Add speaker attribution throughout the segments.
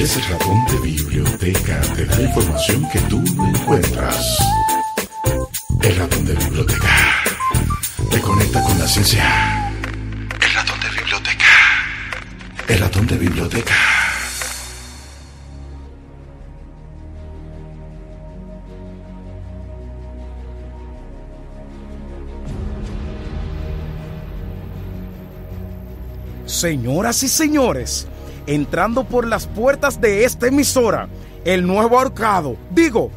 Speaker 1: veces el ratón de biblioteca te da la información que tú no encuentras. El ratón de biblioteca te conecta con la ciencia. El ratón de biblioteca. El ratón de biblioteca.
Speaker 2: Señoras y señores, entrando por las puertas de esta emisora, el nuevo ahorcado,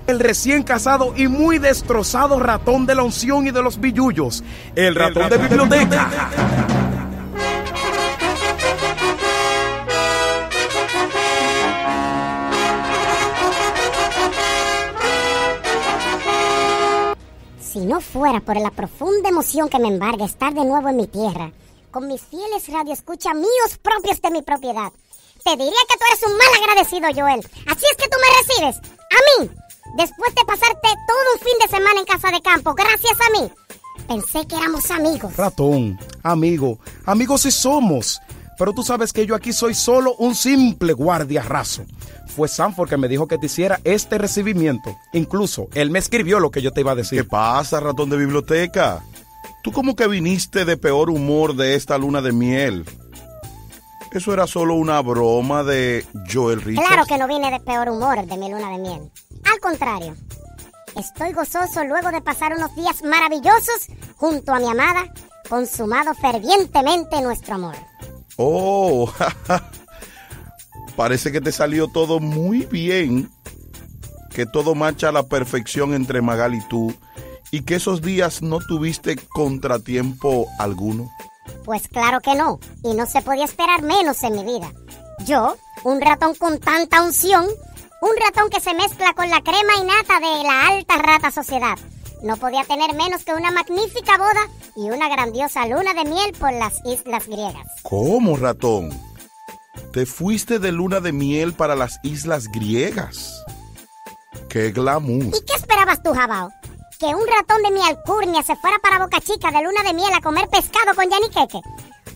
Speaker 2: el recién casado y muy destrozado ratón de la unción y de los billullos, el ratón de biblioteca.
Speaker 3: Si no fuera por la profunda emoción que me embarga estar de nuevo en mi tierra, con mis fieles radioescuchas míos propios de mi propiedad, te diría que tú eres un mal agradecido, Joel. Así es que tú me recibes, a mí, después de pasarte todo un fin de semana en casa de campo, gracias a mí. Pensé que éramos amigos.
Speaker 2: Ratón, amigos sí somos, pero tú sabes que yo aquí soy solo un simple guardia raso. Fue Sanford que me dijo que te hiciera este recibimiento. Incluso, él me escribió lo que yo te iba a decir.
Speaker 4: ¿Qué pasa, ratón de biblioteca? Tú como que viniste de peor humor de esta luna de miel. ¿Eso era solo una broma de Joel Richards?
Speaker 3: Claro que no vine de peor humor de mi luna de miel. Al contrario, estoy gozoso luego de pasar unos días maravillosos junto a mi amada, consumado fervientemente nuestro amor.
Speaker 4: Oh, parece que te salió todo muy bien, que todo marcha a la perfección entre Magali y tú, y que esos días no tuviste contratiempo alguno.
Speaker 3: Pues claro que no, y no se podía esperar menos en mi vida. Yo, un ratón con tanta unción, un ratón que se mezcla con la crema innata de la alta rata sociedad, no podía tener menos que una magnífica boda y una grandiosa luna de miel por las islas griegas.
Speaker 4: ¿Cómo, ratón? ¿Te fuiste de luna de miel para las islas griegas? ¡Qué glamour!
Speaker 3: ¿Y qué esperabas tú, Jabao? ¿Que un ratón de mi alcurnia se fuera para Boca Chica de luna de miel a comer pescado con Yaniqueque?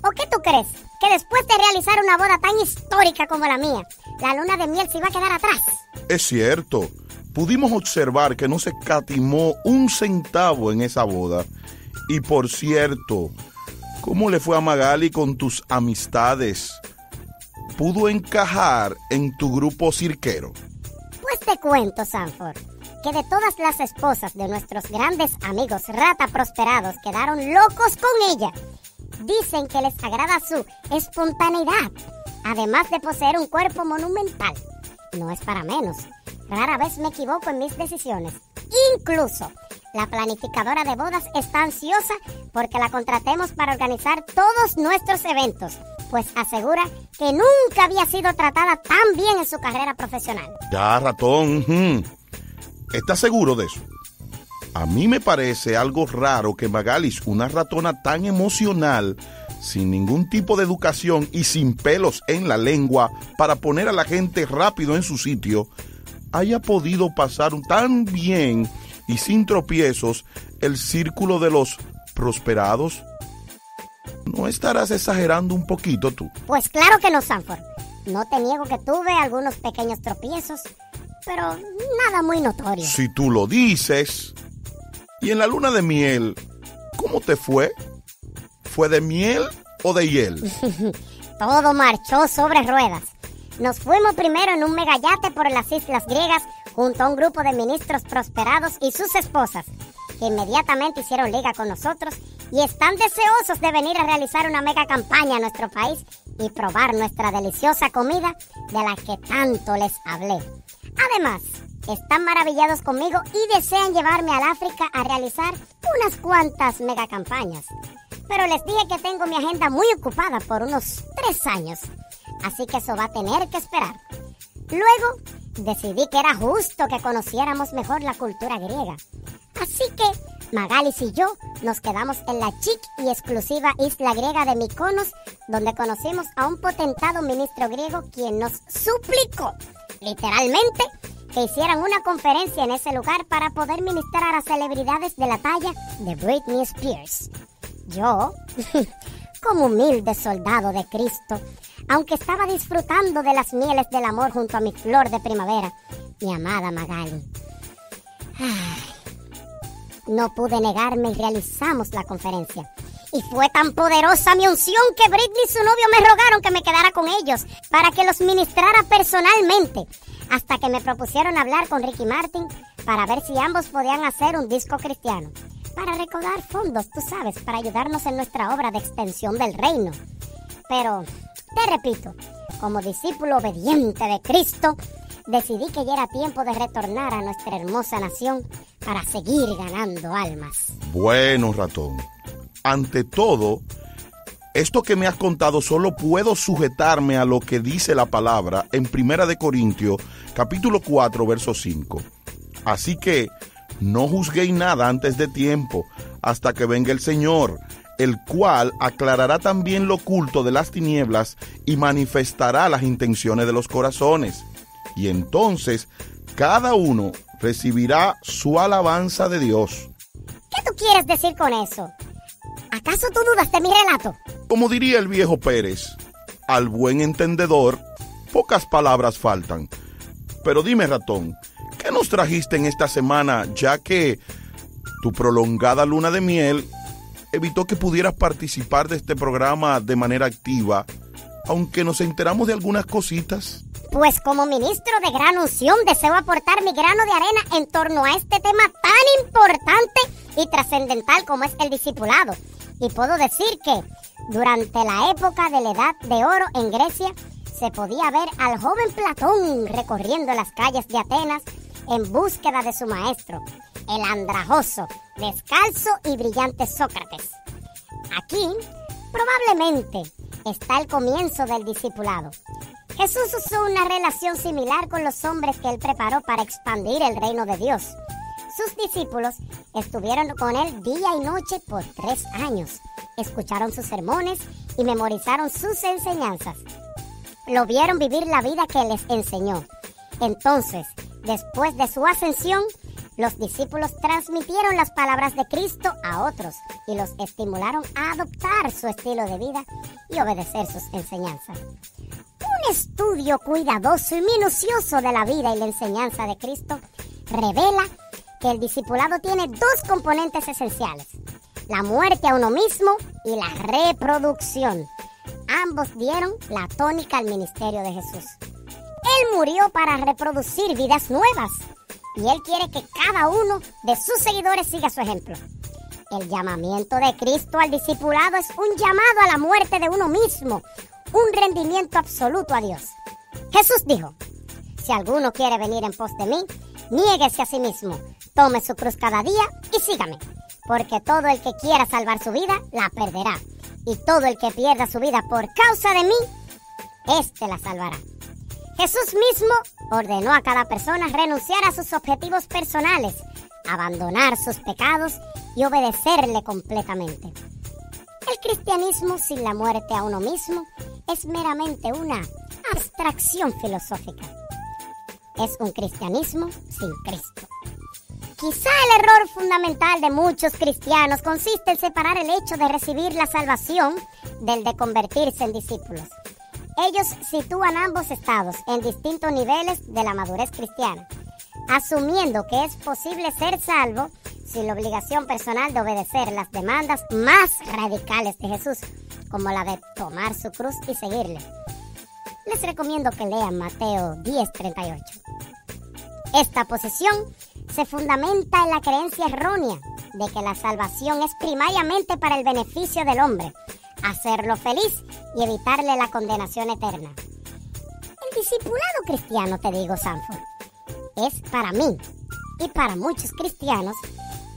Speaker 3: ¿O qué tú crees? ¿Que después de realizar una boda tan histórica como la mía, la luna de miel se iba a quedar atrás?
Speaker 4: Es cierto. Pudimos observar que no se catimó un centavo en esa boda. Y por cierto, ¿cómo le fue a Magali con tus amistades? ¿Pudo encajar en tu grupo cirquero?
Speaker 3: Pues te cuento, Sanford, que de todas las esposas de nuestros grandes amigos rata prosperados quedaron locos con ella. Dicen que les agrada su espontaneidad, además de poseer un cuerpo monumental. No es para menos. Rara vez me equivoco en mis decisiones. Incluso, la planificadora de bodas está ansiosa porque la contratemos para organizar todos nuestros eventos, pues asegura que nunca había sido tratada tan bien en su carrera profesional.
Speaker 4: Ya, ratón. ¿Estás seguro de eso? A mí me parece algo raro que Magali, una ratona tan emocional, sin ningún tipo de educación y sin pelos en la lengua para poner a la gente rápido en su sitio, haya podido pasar tan bien y sin tropiezos el círculo de los prosperados. ¿No estarás exagerando un poquito tú?
Speaker 3: Pues claro que no, Sanford. No te niego que tuve algunos pequeños tropiezos, pero nada muy notorio.
Speaker 4: Si tú lo dices. Y en la luna de miel, ¿cómo te fue? ¿Fue de miel o de hiel?
Speaker 3: Todo marchó sobre ruedas. Nos fuimos primero en un megayate por las islas griegas junto a un grupo de ministros prosperados y sus esposas, que inmediatamente hicieron liga con nosotros y están deseosos de venir a realizar una mega campaña a nuestro país y probar nuestra deliciosa comida de la que tanto les hablé. Además, están maravillados conmigo y desean llevarme al África a realizar unas cuantas mega campañas. Pero les dije que tengo mi agenda muy ocupada por unos 3 años, así que eso va a tener que esperar. Luego, decidí que era justo que conociéramos mejor la cultura griega. Así que Magalis y yo nos quedamos en la chic y exclusiva isla griega de Mykonos, donde conocimos a un potentado ministro griego quien nos suplicó, literalmente, que hicieran una conferencia en ese lugar para poder ministrar a celebridades de la talla de Britney Spears. Yo, como humilde soldado de Cristo, aunque estaba disfrutando de las mieles del amor junto a mi flor de primavera, mi amada Magali. No pude negarme y realizamos la conferencia. Y fue tan poderosa mi unción que Britney y su novio me rogaron que me quedara con ellos para que los ministrara personalmente, hasta que me propusieron hablar con Ricky Martin para ver si ambos podían hacer un disco cristiano, para recaudar fondos, tú sabes, para ayudarnos en nuestra obra de extensión del reino. Pero, te repito, como discípulo obediente de Cristo, decidí que ya era tiempo de retornar a nuestra hermosa nación para seguir ganando almas.
Speaker 4: Bueno, ratón, ante todo, esto que me has contado solo puedo sujetarme a lo que dice la palabra en 1 de Corintios, capítulo 4, verso 5. Así que no juzguéis nada antes de tiempo, hasta que venga el Señor, el cual aclarará también lo oculto de las tinieblas y manifestará las intenciones de los corazones. Y entonces cada uno recibirá su alabanza de Dios.
Speaker 3: ¿Qué tú quieres decir con eso? ¿Acaso tú dudas de mi relato?
Speaker 4: Como diría el viejo Pérez, al buen entendedor, pocas palabras faltan. Pero dime, ratón, ¿qué nos trajiste en esta semana, ya que tu prolongada luna de miel evitó que pudieras participar de este programa de manera activa, aunque nos enteramos de algunas cositas?
Speaker 3: Pues como ministro de gran unción deseo aportar mi grano de arena en torno a este tema tan importante y trascendental como es el discipulado. Y puedo decir que durante la época de la Edad de Oro en Grecia se podía ver al joven Platón recorriendo las calles de Atenas en búsqueda de su maestro, el andrajoso, descalzo y brillante Sócrates. Aquí probablemente está el comienzo del discipulado. Jesús usó una relación similar con los hombres que él preparó para expandir el reino de Dios. Sus discípulos estuvieron con él día y noche por 3 años. Escucharon sus sermones y memorizaron sus enseñanzas. Lo vieron vivir la vida que les enseñó. Entonces, después de su ascensión, los discípulos transmitieron las palabras de Cristo a otros y los estimularon a adoptar su estilo de vida y obedecer sus enseñanzas. Un estudio cuidadoso y minucioso de la vida y la enseñanza de Cristo revela que el discipulado tiene 2 componentes esenciales: la muerte a uno mismo y la reproducción. Ambos dieron la tónica al ministerio de Jesús. Él murió para reproducir vidas nuevas y él quiere que cada uno de sus seguidores siga su ejemplo. El llamamiento de Cristo al discipulado es un llamado a la muerte de uno mismo, un rendimiento absoluto a Dios. Jesús dijo: si alguno quiere venir en pos de mí, niéguese a sí mismo, tome su cruz cada día y sígame, porque todo el que quiera salvar su vida, la perderá, y todo el que pierda su vida por causa de mí, éste la salvará. Jesús mismo ordenó a cada persona renunciar a sus objetivos personales, abandonar sus pecados y obedecerle completamente. El cristianismo sin la muerte a uno mismo es meramente una abstracción filosófica. Es un cristianismo sin Cristo. Quizá el error fundamental de muchos cristianos consiste en separar el hecho de recibir la salvación del de convertirse en discípulos. Ellos sitúan ambos estados en distintos niveles de la madurez cristiana, asumiendo que es posible ser salvo sin la obligación personal de obedecer las demandas más radicales de Jesús, como la de tomar su cruz y seguirle. Les recomiendo que lean Mateo 10:38. Esta posición se fundamenta en la creencia errónea de que la salvación es primariamente para el beneficio del hombre, hacerlo feliz y evitarle la condenación eterna. El discipulado cristiano, te digo, Sanford, es para mí y para muchos cristianos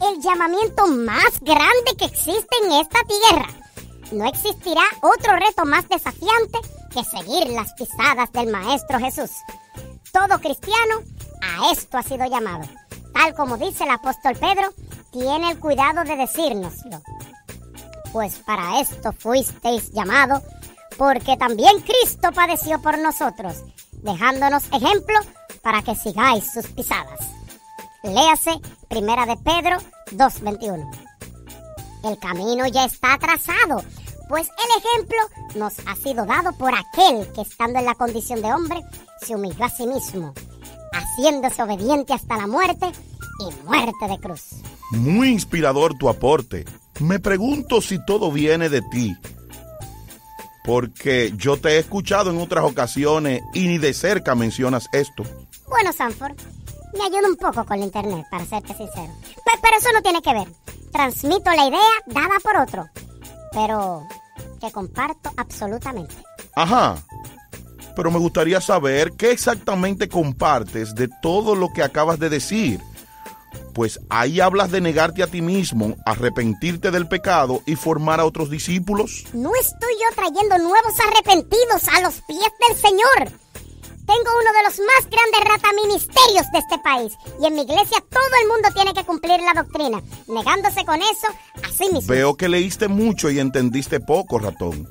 Speaker 3: el llamamiento más grande que existe en esta tierra. No existirá otro reto más desafiante que seguir las pisadas del Maestro Jesús. Todo cristiano a esto ha sido llamado. Tal como dice el apóstol Pedro, tiene el cuidado de decírnoslo. Pues para esto fuisteis llamados, porque también Cristo padeció por nosotros, dejándonos ejemplo para que sigáis sus pisadas. Léase 1 de Pedro 2:21. El camino ya está trazado, Pues el ejemplo nos ha sido dado por aquel que, estando en la condición de hombre, se humilló a sí mismo, haciéndose obediente hasta la muerte y muerte de cruz.
Speaker 4: Muy inspirador tu aporte. Me pregunto si todo viene de ti, porque yo te he escuchado en otras ocasiones y ni de cerca mencionas esto.
Speaker 3: Bueno, Sanford, me ayuda un poco con la internet, para serte sincero. Pero eso no tiene que ver. Transmito la idea dada por otro, pero que comparto absolutamente.
Speaker 4: Ajá, pero me gustaría saber qué exactamente compartes de todo lo que acabas de decir. Pues ahí hablas de negarte a ti mismo, arrepentirte del pecado y formar a otros discípulos.
Speaker 3: No estoy yo trayendo nuevos arrepentidos a los pies del Señor. Tengo uno de los más grandes rataministerios de este país. Y en mi iglesia todo el mundo tiene que cumplir la doctrina. Negándose con eso, así mismo.
Speaker 4: Veo que leíste mucho y entendiste poco, ratón.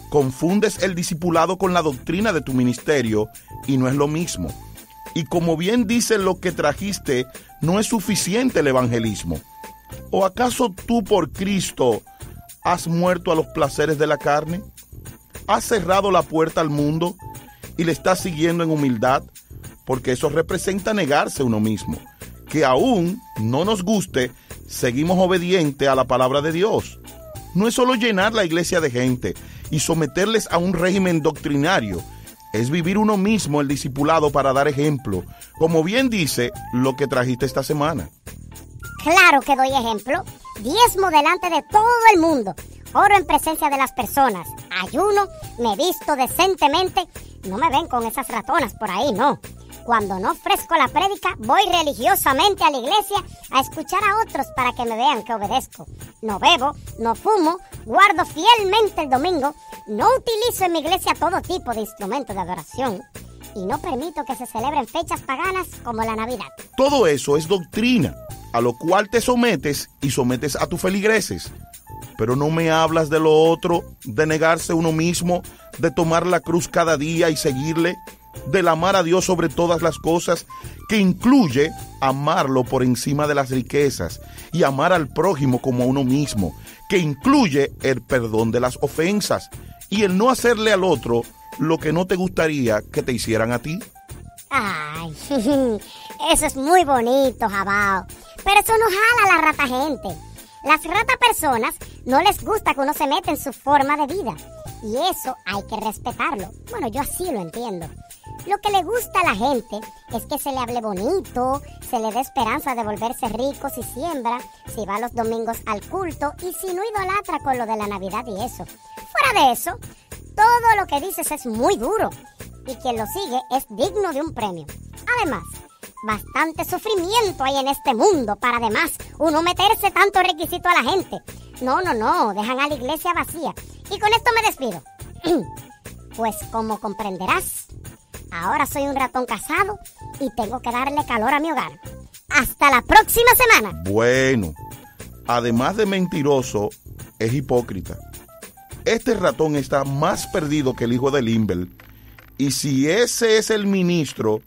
Speaker 4: Confundes el discipulado con la doctrina de tu ministerio y no es lo mismo. Y como bien dice lo que trajiste, no es suficiente el evangelismo. ¿O acaso tú por Cristo has muerto a los placeres de la carne? ¿Has cerrado la puerta al mundo y le estás siguiendo en humildad? Porque eso representa negarse a uno mismo. Que aún no nos guste, seguimos obedientes a la palabra de Dios. No es solo llenar la iglesia de gente y someterles a un régimen doctrinario. Es vivir uno mismo el discipulado para dar ejemplo, como bien dice lo que trajiste esta semana.
Speaker 3: Claro que doy ejemplo. Diezmo delante de todo el mundo. Oro en presencia de las personas. Ayuno, me visto decentemente. No me ven con esas ratonas por ahí, no. Cuando no ofrezco la prédica, voy religiosamente a la iglesia a escuchar a otros para que me vean que obedezco. No bebo, no fumo, guardo fielmente el domingo, no utilizo en mi iglesia todo tipo de instrumentos de adoración y no permito que se celebren fechas paganas como la Navidad.
Speaker 4: Todo eso es doctrina, a lo cual te sometes y sometes a tus feligreses. Pero no me hablas de lo otro, de negarse uno mismo, de tomar la cruz cada día y seguirle, del amar a Dios sobre todas las cosas, que incluye amarlo por encima de las riquezas y amar al prójimo como a uno mismo, que incluye el perdón de las ofensas y el no hacerle al otro lo que no te gustaría que te hicieran a ti.
Speaker 3: Ay, eso es muy bonito, Jabao, pero eso no jala a la rata gente. Las rata personas no les gusta que uno se meta en su forma de vida y eso hay que respetarlo. Bueno, yo así lo entiendo. Lo que le gusta a la gente es que se le hable bonito, se le dé esperanza de volverse rico si siembra, si va los domingos al culto y si no idolatra con lo de la Navidad y eso. Fuera de eso, todo lo que dices es muy duro y quien lo sigue es digno de un premio. Además, bastante sufrimiento hay en este mundo para además uno meterse tanto requisito a la gente. No, dejan a la iglesia vacía. Y con esto me despido. Pues como comprenderás, ahora soy un ratón casado y tengo que darle calor a mi hogar. ¡Hasta la próxima semana!
Speaker 4: Bueno, además de mentiroso, es hipócrita. Este ratón está más perdido que el hijo de Limber. Y si ese es el ministro,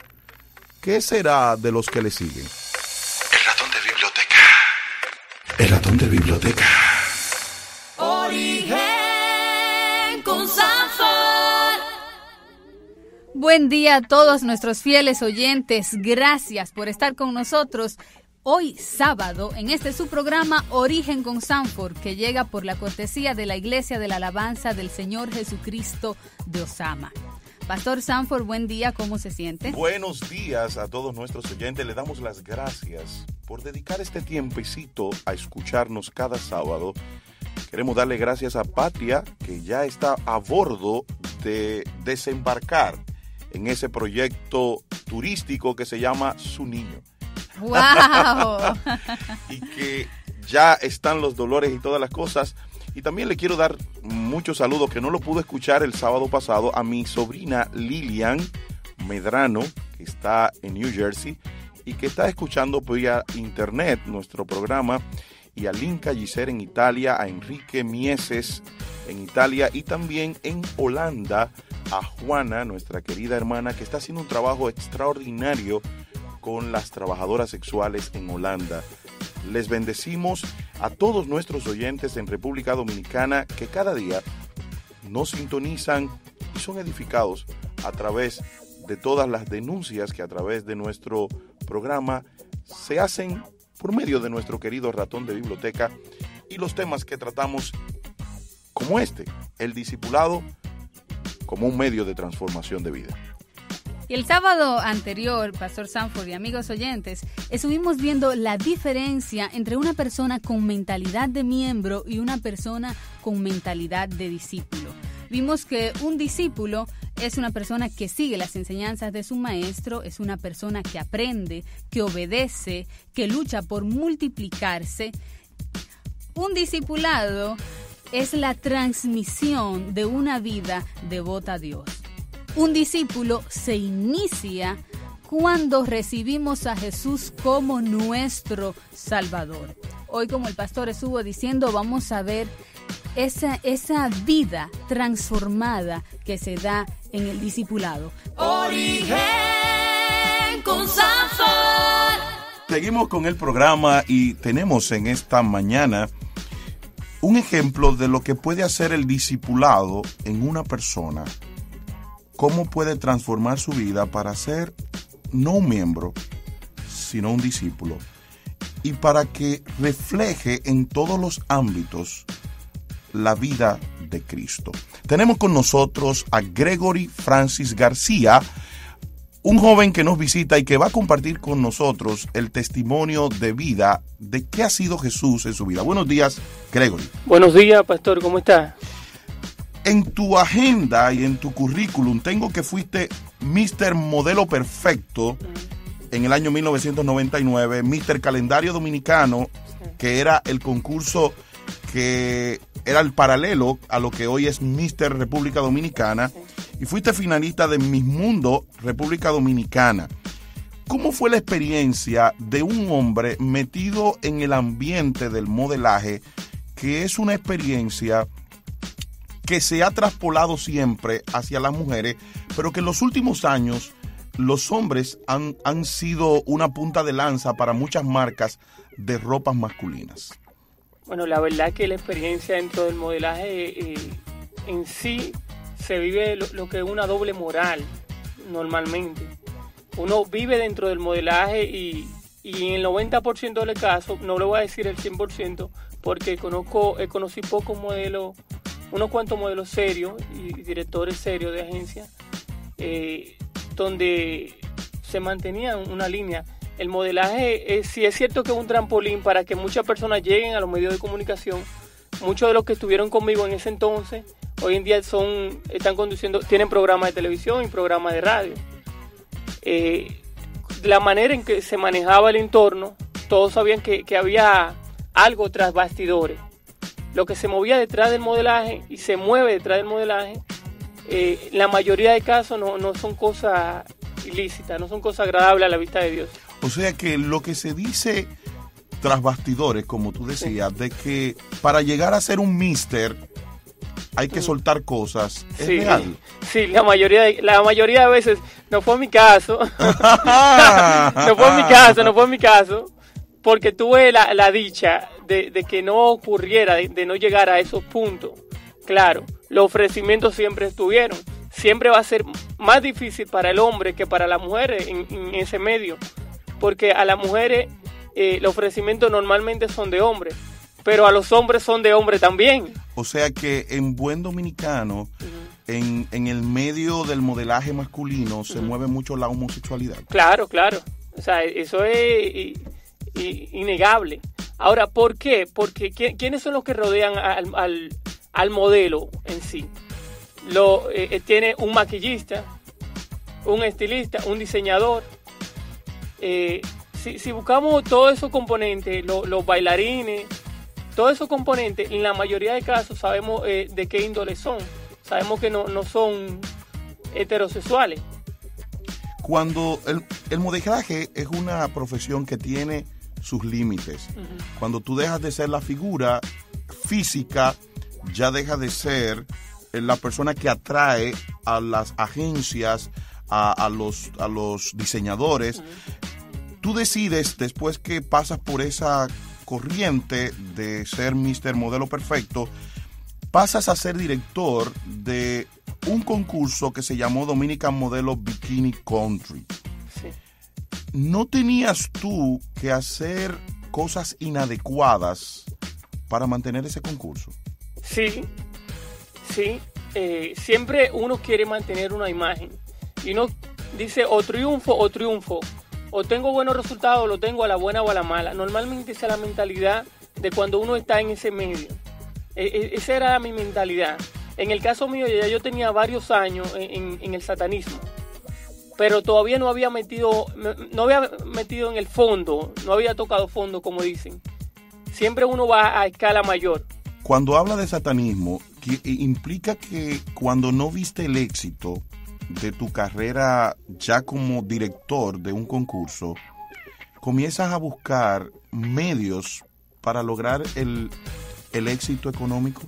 Speaker 4: ¿qué será de los que le siguen?
Speaker 1: El ratón de biblioteca. El ratón de biblioteca.
Speaker 5: Origen con Sanford.
Speaker 6: Buen día a todos nuestros fieles oyentes. Gracias por estar con nosotros hoy sábado en este su programa Origen con Sanford, que llega por la cortesía de la Iglesia de la Alabanza del Señor Jesucristo de Osama. Pastor Sanford, buen día, ¿cómo se siente?
Speaker 4: Buenos días a todos nuestros oyentes. Le damos las gracias por dedicar este tiempecito a escucharnos cada sábado. Queremos darle gracias a Patria, que ya está a bordo de desembarcar en ese proyecto turístico que se llama Su Niño.
Speaker 6: ¡Wow!
Speaker 4: Y que ya están los dolores y todas las cosas. Y también le quiero dar muchos saludos, que no lo pude escuchar el sábado pasado, a mi sobrina Lilian Medrano, que está en New Jersey y que está escuchando vía internet nuestro programa, y a Linka Gisser en Italia, a Enrique Mieses en Italia y también en Holanda a Juana, nuestra querida hermana, que está haciendo un trabajo extraordinario con las trabajadoras sexuales en Holanda. Les bendecimos a todos nuestros oyentes en República Dominicana que cada día nos sintonizan y son edificados a través de todas las denuncias que a través de nuestro programa se hacen por medio de nuestro querido ratón de biblioteca y los temas que tratamos como el discipulado como un medio de transformación de vida.
Speaker 6: Y el sábado anterior, Pastor Sanford y amigos oyentes, estuvimos viendo la diferencia entre una persona con mentalidad de miembro y una persona con mentalidad de discípulo. Vimos que un discípulo es una persona que sigue las enseñanzas de su maestro, es una persona que aprende, que obedece, que lucha por multiplicarse. Un discipulado es la transmisión de una vida devota a Dios. Un discípulo se inicia cuando recibimos a Jesús como nuestro Salvador. Hoy, como el pastor estuvo diciendo, vamos a ver esa vida transformada que se da en el discipulado.
Speaker 5: Origen con Sanford.
Speaker 4: Seguimos con el programa y tenemos en esta mañana un ejemplo de lo que puede hacer el discipulado en una persona. Cómo puede transformar su vida para ser no un miembro, sino un discípulo. Y para que refleje en todos los ámbitos la vida de Cristo. Tenemos con nosotros a Gregory Francis García, un joven que nos visita y que va a compartir con nosotros el testimonio de vida de qué ha sido Jesús en su vida. Buenos días, Gregory.
Speaker 7: Buenos días, pastor, ¿cómo está?
Speaker 4: En tu agenda y en tu currículum tengo que fuiste Mr. Modelo Perfecto en el año 1999, Mr. Calendario Dominicano, que era el concurso que era el paralelo a lo que hoy es Mr. República Dominicana, y fuiste finalista de Miss Mundo República Dominicana. ¿Cómo fue la experiencia de un hombre metido en el ambiente del modelaje, que es una experiencia que se ha traspolado siempre hacia las mujeres, pero que en los últimos años los hombres han sido una punta de lanza para muchas marcas de ropas masculinas?
Speaker 7: Bueno, la verdad que la experiencia dentro del modelaje en sí se vive lo que es una doble moral normalmente. Uno vive dentro del modelaje y en el 90% de los casos, no le voy a decir el 100%, porque conocí pocos modelos, unos cuantos modelos serios y directores serios de agencia, donde se mantenía una línea. El modelaje sí es cierto que es un trampolín para que muchas personas lleguen a los medios de comunicación. Muchos de los que estuvieron conmigo en ese entonces, hoy en día están conduciendo, tienen programas de televisión y programas de radio. La manera en que se manejaba el entorno, todos sabían que había algo tras bastidores. Lo que se movía detrás del modelaje y se mueve detrás del modelaje, la mayoría de casos no son cosas ilícitas, no son cosas agradables a la vista de Dios.
Speaker 4: O sea que lo que se dice tras bastidores, como tú decías, de que para llegar a ser un mister hay que soltar cosas, ¿es real?
Speaker 7: Sí, la mayoría de veces, no fue mi caso, no fue mi caso, porque tuve la dicha de que no ocurriera, de no llegar a esos puntos. Claro, los ofrecimientos siempre estuvieron, siempre va a ser más difícil para el hombre que para las mujeres en ese medio, porque a las mujeres los ofrecimientos normalmente son de hombres, pero a los hombres son de hombre también.
Speaker 4: O sea que en buen dominicano, en el medio del modelaje masculino se mueve mucho la homosexualidad.
Speaker 7: Claro. O sea, eso es innegable. Ahora, ¿por qué? Porque ¿quiénes son los que rodean al modelo en sí? Tiene un maquillista, un estilista, un diseñador. Si buscamos todos esos componentes, los bailarines, todos esos componentes, en la mayoría de casos sabemos de qué índole son. Sabemos que no son heterosexuales.
Speaker 4: Cuando el modelaje es una profesión que tiene sus límites. Cuando tú dejas de ser la figura física, ya deja de ser la persona que atrae a las agencias, a los diseñadores. Tú decides, después que pasas por esa corriente de ser Mr. Modelo Perfecto, pasas a ser director de un concurso que se llamó Dominican Modelo Bikini Country.
Speaker 7: Sí.
Speaker 4: ¿No tenías tú que hacer cosas inadecuadas para mantener ese concurso?
Speaker 7: Sí. Siempre uno quiere mantener una imagen. Y uno dice o triunfo, o tengo buenos resultados, o lo tengo a la buena o a la mala. Normalmente esa es la mentalidad de cuando uno está en ese medio. Esa era mi mentalidad. En el caso mío, ya yo tenía varios años en el satanismo, pero todavía no había metido en el fondo, no había tocado fondo, como dicen. Siempre uno va a escala mayor.
Speaker 4: Cuando habla de satanismo, implica que cuando no viste el éxito de tu carrera ya como director de un concurso, comienzas a buscar medios para lograr el éxito económico,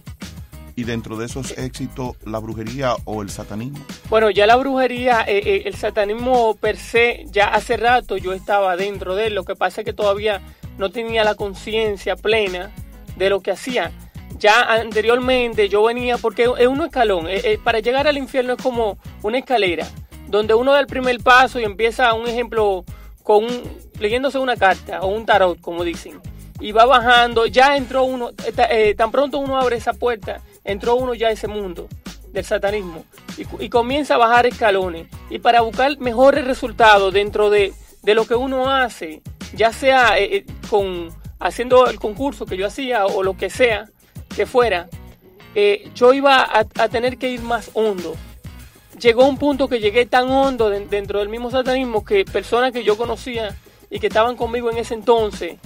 Speaker 4: y dentro de esos éxitos la brujería o el satanismo.
Speaker 7: Bueno, ya la brujería, el satanismo per se, ya hace rato yo estaba dentro de él. Lo que pasa es que todavía no tenía la conciencia plena de lo que hacía. Ya anteriormente yo venía, porque es un escalón, para llegar al infierno es como una escalera, donde uno da el primer paso y empieza, un ejemplo, leyéndose una carta o un tarot, como dicen, y va bajando. Ya entró uno, tan pronto uno abre esa puerta, entró uno ya a ese mundo del satanismo y comienza a bajar escalones. Y para buscar mejores resultados dentro de lo que uno hace, ya sea haciendo el concurso que yo hacía o lo que sea que fuera, yo iba a tener que ir más hondo. Llegó un punto que llegué tan hondo dentro del mismo satanismo que personas que yo conocía y que estaban conmigo en ese entonces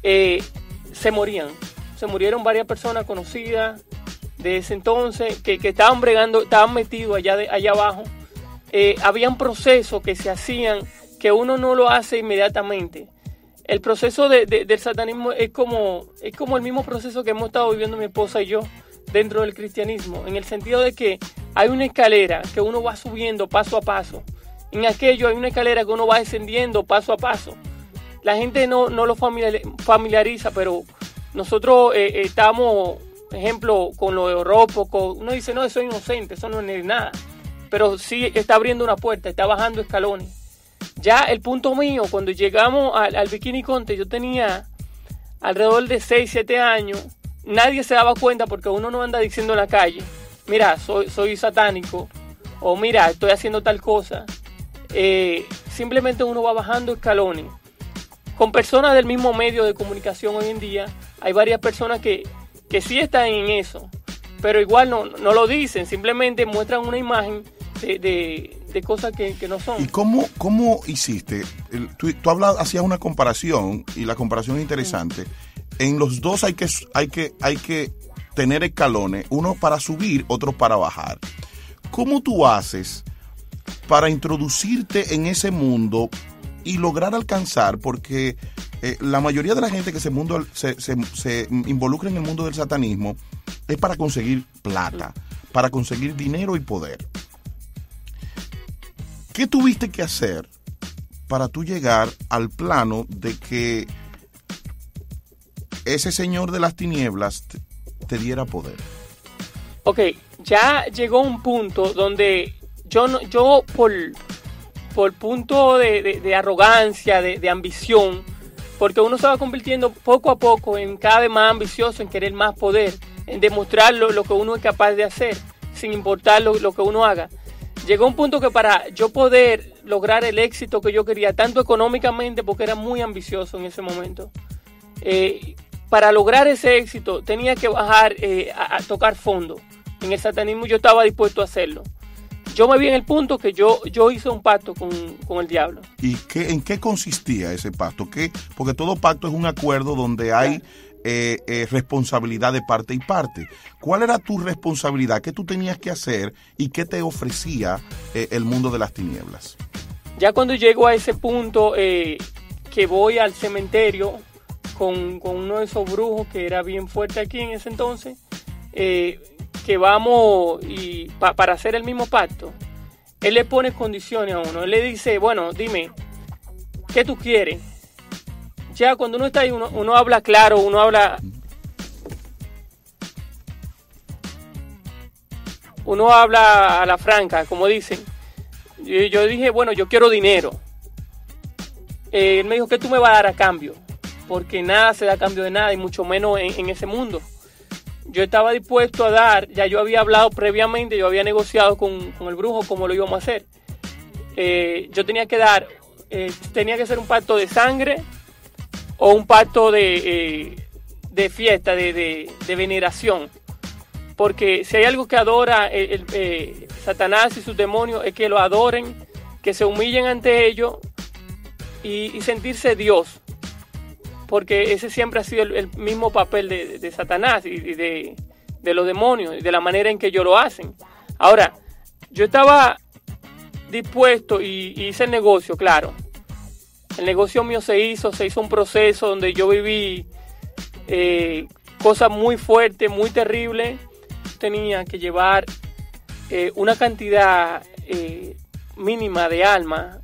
Speaker 7: se morían. Se murieron varias personas conocidas de ese entonces que estaban bregando, estaban metidos allá abajo. Habían procesos que se hacían que uno no lo hace inmediatamente. El proceso del satanismo es como el mismo proceso que hemos estado viviendo mi esposa y yo dentro del cristianismo, en el sentido de que hay una escalera que uno va subiendo paso a paso. En aquello hay una escalera que uno va descendiendo paso a paso. La gente no lo familiariza, pero nosotros estamos, por ejemplo, con lo de horóscopo. Uno dice, no, eso es inocente, eso no es nada. Pero sí está abriendo una puerta, está bajando escalones. Ya el punto mío, cuando llegamos al Bikini Country, yo tenía alrededor de 6, 7 años. Nadie se daba cuenta porque uno no anda diciendo en la calle, mira, soy satánico, o mira, estoy haciendo tal cosa. Simplemente uno va bajando escalones. Con personas del mismo medio de comunicación hoy en día, hay varias personas que sí están en eso, pero igual no lo dicen, simplemente muestran una imagen de cosas que no son.
Speaker 4: ¿Y cómo hiciste? Tú hacías una comparación, y la comparación es interesante. En los dos hay que tener escalones, uno para subir, otro para bajar. ¿Cómo tú haces para introducirte en ese mundo y lograr alcanzar? Porque la mayoría de la gente que se involucra en el mundo del satanismo es para conseguir plata, para conseguir dinero y poder. ¿Qué tuviste que hacer para tú llegar al plano de que ese señor de las tinieblas te diera poder?
Speaker 7: Ok, ya llegó un punto donde yo por punto de arrogancia, de ambición, porque uno se va convirtiendo poco a poco en cada vez más ambicioso, en querer más poder, en demostrar lo que uno es capaz de hacer, sin importar lo que uno haga. Llegó un punto que para yo poder lograr el éxito que yo quería, tanto económicamente, porque era muy ambicioso en ese momento, para lograr ese éxito tenía que bajar a tocar fondo. En el satanismo yo estaba dispuesto a hacerlo. Yo me vi en el punto que yo hice un pacto con el diablo.
Speaker 4: ¿Y en qué consistía ese pacto? Porque todo pacto es un acuerdo donde hay responsabilidad de parte y parte. ¿Cuál era tu responsabilidad? ¿Qué tú tenías que hacer y qué te ofrecía el mundo de las tinieblas?
Speaker 7: Ya cuando llego a ese punto que voy al cementerio con uno de esos brujos que era bien fuerte aquí en ese entonces, que vamos y para hacer el mismo pacto, él le pone condiciones a uno. Él le dice, bueno, dime, ¿qué tú quieres? ya cuando uno está ahí, uno habla claro, uno habla a la franca, como dicen. Yo dije, bueno, yo quiero dinero. Él me dijo, ¿qué tú me vas a dar a cambio? Porque nada se da a cambio de nada, y mucho menos en ese mundo. Yo estaba dispuesto a dar, ya yo había hablado previamente, yo había negociado con el brujo cómo lo íbamos a hacer. Yo tenía que dar, tenía que ser un pacto de sangre o un pacto de fiesta, de veneración. Porque si hay algo que adora Satanás y sus demonios, es que lo adoren, que se humillen ante ellos y sentirse Dios. Porque ese siempre ha sido el mismo papel de Satanás y de los demonios, y de la manera en que ellos lo hacen. Ahora, yo estaba dispuesto y hice el negocio, claro. El negocio mío se hizo un proceso donde yo viví cosas muy fuertes, muy terribles. Tenía que llevar una cantidad mínima de alma,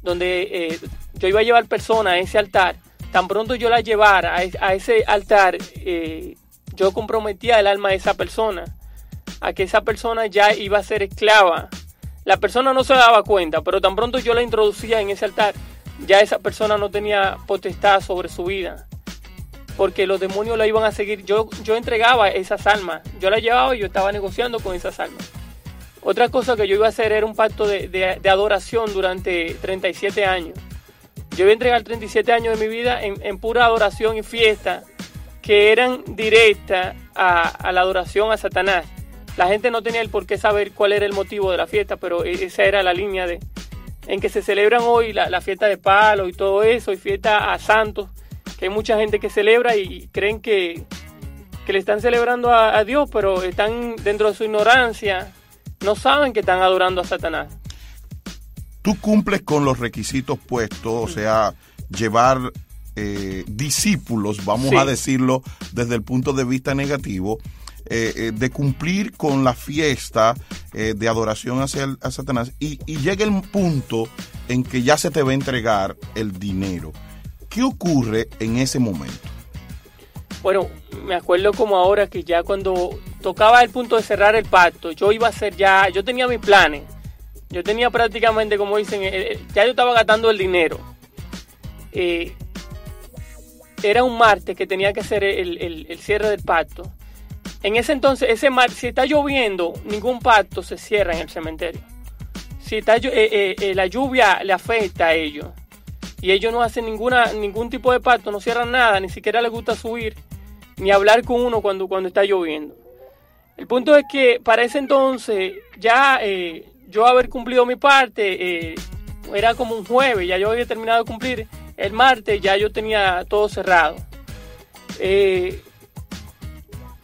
Speaker 7: donde yo iba a llevar personas a ese altar. Tan pronto yo la llevara a ese altar, yo comprometía el alma de esa persona, a que esa persona ya iba a ser esclava. La persona no se daba cuenta, pero tan pronto yo la introducía en ese altar, ya esa persona no tenía potestad sobre su vida, porque los demonios la iban a seguir. Yo entregaba esas almas, yo las llevaba y yo estaba negociando con esas almas. Otra cosa que yo iba a hacer era un pacto de adoración durante 37 años. Yo iba a entregar 37 años de mi vida en pura adoración y fiesta, que eran directas a la adoración a Satanás. La gente no tenía el por qué saber cuál era el motivo de la fiesta, pero esa era la línea en que se celebran hoy la fiesta de palo y todo eso, y fiesta a santos, que hay mucha gente que celebra y creen que le están celebrando a Dios, pero están dentro de su ignorancia, no saben que están adorando a Satanás.
Speaker 4: Tú cumples con los requisitos puestos, o sea, llevar discípulos, vamos a decirlo desde el punto de vista negativo, de cumplir con la fiesta de adoración a Satanás, y llega el punto en que ya se te va a entregar el dinero. ¿Qué ocurre en ese momento?
Speaker 7: Bueno, me acuerdo como ahora que ya cuando tocaba el punto de cerrar el pacto, yo iba a hacer yo tenía mis planes. Yo tenía prácticamente, como dicen, ya yo estaba gastando el dinero. Era un martes que tenía que hacer el cierre del pacto. En ese entonces, ese martes, si está lloviendo, ningún pacto se cierra en el cementerio. Si está la lluvia le afecta a ellos. Y ellos no hacen ningún tipo de pacto, no cierran nada, ni siquiera les gusta subir, ni hablar con uno cuando está lloviendo. El punto es que para ese entonces, ya yo haber cumplido mi parte, era como un jueves, ya yo había terminado de cumplir. El martes ya yo tenía todo cerrado.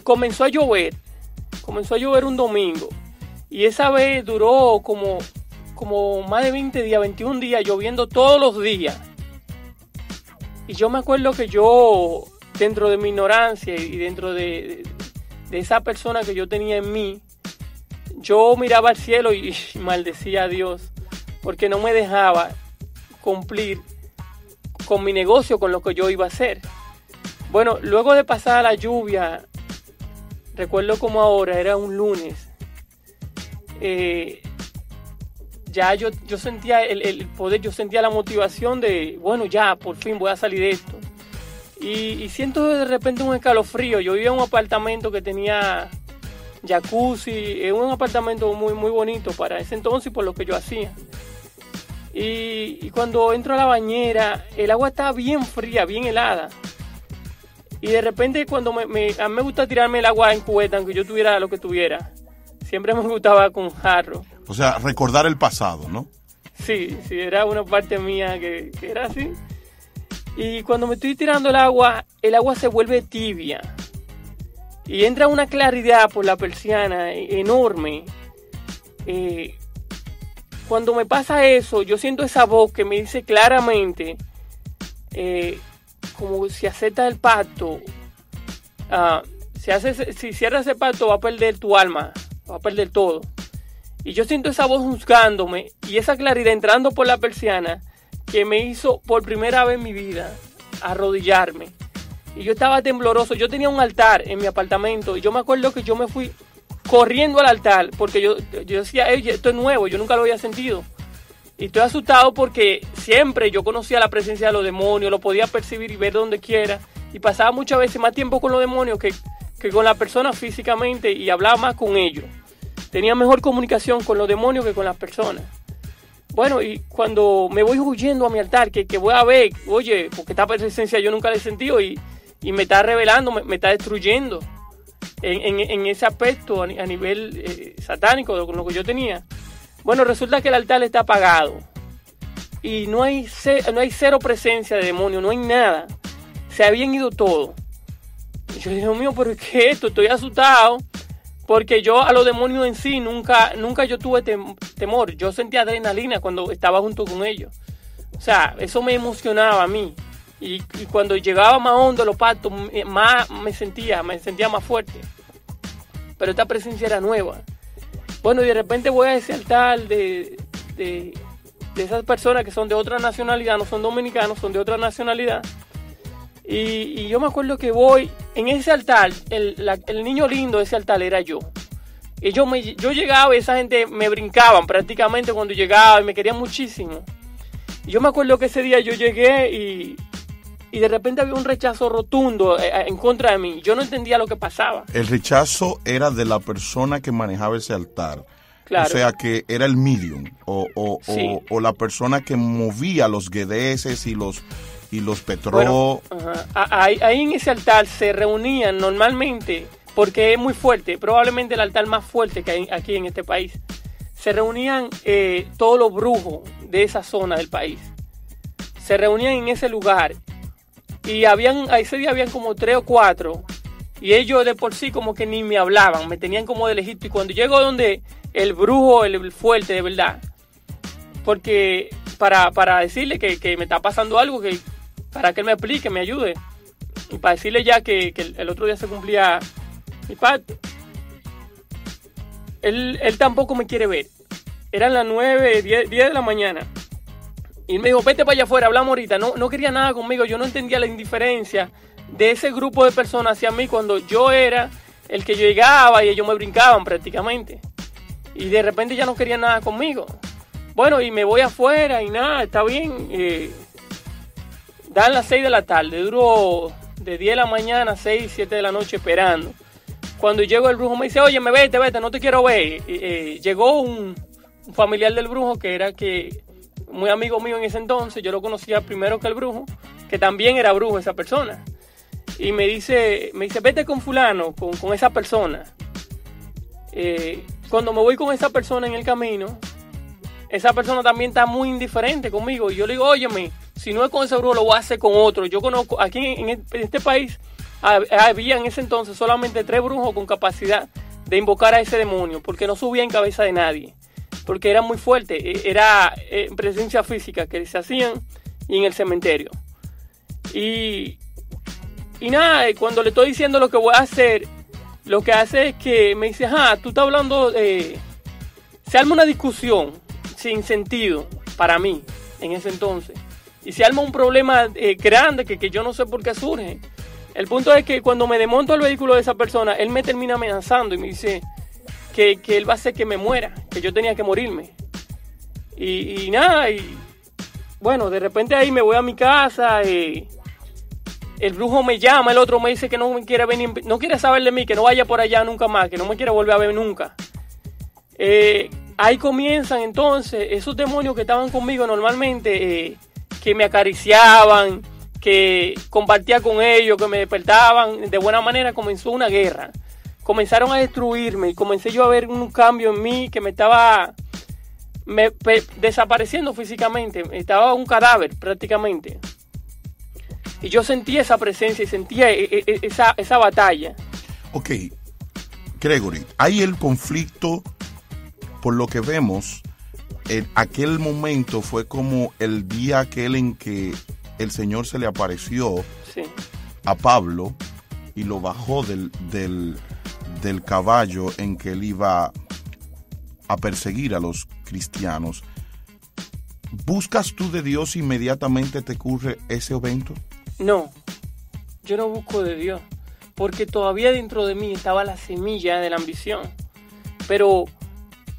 Speaker 7: Comenzó a llover un domingo, y esa vez duró como más de 20 días, 21 días, lloviendo todos los días. Y yo me acuerdo que yo, dentro de mi ignorancia y dentro de esa persona que yo tenía en mí, yo miraba al cielo y maldecía a Dios, porque no me dejaba cumplir con mi negocio, con lo que yo iba a hacer. Bueno, luego de pasar la lluvia, recuerdo como ahora, era un lunes, ya yo sentía el poder, yo sentía la motivación de, bueno, ya, por fin voy a salir de esto. Y siento de repente un escalofrío. Yo vivía en un apartamento que tenía jacuzzi, un apartamento muy, muy bonito para ese entonces y por lo que yo hacía. Y cuando entro a la bañera, el agua estaba bien fría, bien helada. Y de repente cuando a mí me gusta tirarme el agua en cubeta, aunque yo tuviera lo que tuviera. Siempre me gustaba con jarro.
Speaker 4: O sea, recordar el pasado, ¿no?
Speaker 7: Sí, era una parte mía que era así. Y cuando me estoy tirando el agua se vuelve tibia. Y entra una claridad por la persiana enorme. Cuando me pasa eso, yo siento esa voz que me dice claramente, como si aceptas el pacto, si cierras ese pacto va a perder tu alma, va a perder todo. Y yo siento esa voz juzgándome y esa claridad entrando por la persiana que me hizo por primera vez en mi vida arrodillarme. Y yo estaba tembloroso. Yo tenía un altar en mi apartamento y yo me acuerdo que yo me fui corriendo al altar porque yo decía, esto es nuevo, yo nunca lo había sentido. Y estoy asustado porque siempre yo conocía la presencia de los demonios, lo podía percibir y ver donde quiera. Y pasaba muchas veces más tiempo con los demonios que con las personas físicamente y hablaba más con ellos. Tenía mejor comunicación con los demonios que con las personas. Bueno, y cuando me voy huyendo a mi altar, que voy a ver, oye, porque esta presencia yo nunca la he sentido y me está revelando, me está destruyendo en ese aspecto a nivel satánico con lo que yo tenía. Bueno, resulta que el altar está apagado y no hay cero presencia de demonios, no hay nada. Se habían ido todos. Y yo dije, Dios mío, ¿pero qué es esto? Estoy asustado porque yo a los demonios en sí nunca yo tuve temor. Yo sentía adrenalina cuando estaba junto con ellos. O sea, eso me emocionaba a mí. Y cuando llegaba más hondo los pactos, más me sentía más fuerte. Pero esta presencia era nueva. Bueno, y de repente voy a ese altar de esas personas que son de otra nacionalidad, no son dominicanos, son de otra nacionalidad. Y yo me acuerdo que voy en ese altar, el niño lindo de ese altar era yo. Y yo llegaba y esa gente me brincaban prácticamente cuando llegaba y me querían muchísimo. Y yo me acuerdo que ese día yo llegué y de repente había un rechazo rotundo en contra de mí. Yo no entendía lo que pasaba.
Speaker 4: El rechazo era de la persona que manejaba ese altar.
Speaker 7: Claro.
Speaker 4: O sea, que era el medium
Speaker 7: Sí.
Speaker 4: o la persona que movía los guedeces y los petro.
Speaker 7: Bueno, ahí en ese altar se reunían normalmente, porque es muy fuerte, probablemente el altar más fuerte que hay aquí en este país. Se reunían todos los brujos de esa zona del país. Se reunían en ese lugar. Y ese día habían como 3 o 4. Y ellos de por sí como que ni me hablaban. Me tenían como de lejito. Y cuando llego donde el brujo, el fuerte de verdad. Porque para decirle que me está pasando algo, para que él me explique, me ayude. Y para decirle ya que el otro día se cumplía mi pacto. Él tampoco me quiere ver. Eran las 9, 10 de la mañana. Y me dijo, vete para allá afuera, hablamos ahorita. No quería nada conmigo. Yo no entendía la indiferencia de ese grupo de personas hacia mí cuando yo era el que llegaba y ellos me brincaban prácticamente. Y de repente ya no querían nada conmigo. Bueno, y me voy afuera y nada, está bien. Dan las 6 de la tarde. Duro de 10 de la mañana a 6, 7 de la noche esperando. Cuando llego el brujo me dice, oye, vete, no te quiero ver. Llegó un familiar del brujo que era muy amigo mío en ese entonces. Yo lo conocía primero que el brujo, que también era brujo esa persona. Y me dice, vete con fulano, con esa persona. Cuando me voy con esa persona en el camino, esa persona también está muy indiferente conmigo. Y yo le digo, óyeme, si no es con ese brujo, lo voy a hacer con otro. Yo conozco, aquí en este país, había en ese entonces solamente 3 brujos con capacidad de invocar a ese demonio, porque no subía en cabeza de nadie. Porque era muy fuerte, era presencia física que se hacían y en el cementerio. Y nada, cuando le estoy diciendo lo que voy a hacer, lo que hace es que me dice, tú estás hablando, se arma una discusión sin sentido para mí en ese entonces. Y se arma un problema grande que yo no sé por qué surge. El punto es que cuando me desmonto el vehículo de esa persona, él me termina amenazando y me dice que él va a hacer que me muera, que yo tenía que morirme. Y nada, y bueno, de repente ahí me voy a mi casa, el brujo me llama, el otro me dice que no me quiere venir, no quiere saber de mí, que no vaya por allá nunca más, que no me quiere volver a ver nunca. Ahí comienzan entonces esos demonios que estaban conmigo normalmente, que me acariciaban, que compartía con ellos, que me despertaban de buena manera. Comenzó una guerra. Comenzaron a destruirme y comencé yo a ver un cambio en mí que me estaba desapareciendo físicamente. Estaba un cadáver prácticamente. Y yo sentía esa presencia y sentía esa batalla.
Speaker 4: Ok, Gregory, hay el conflicto, por lo que vemos, en aquel momento fue como el día aquel en que el Señor se le apareció
Speaker 7: Sí.
Speaker 4: a Pablo y lo bajó del caballo en que él iba a perseguir a los cristianos. ¿Buscas tú de Dios inmediatamente te ocurre ese evento?
Speaker 7: No, yo no busco de Dios, porque todavía dentro de mí estaba la semilla de la ambición. Pero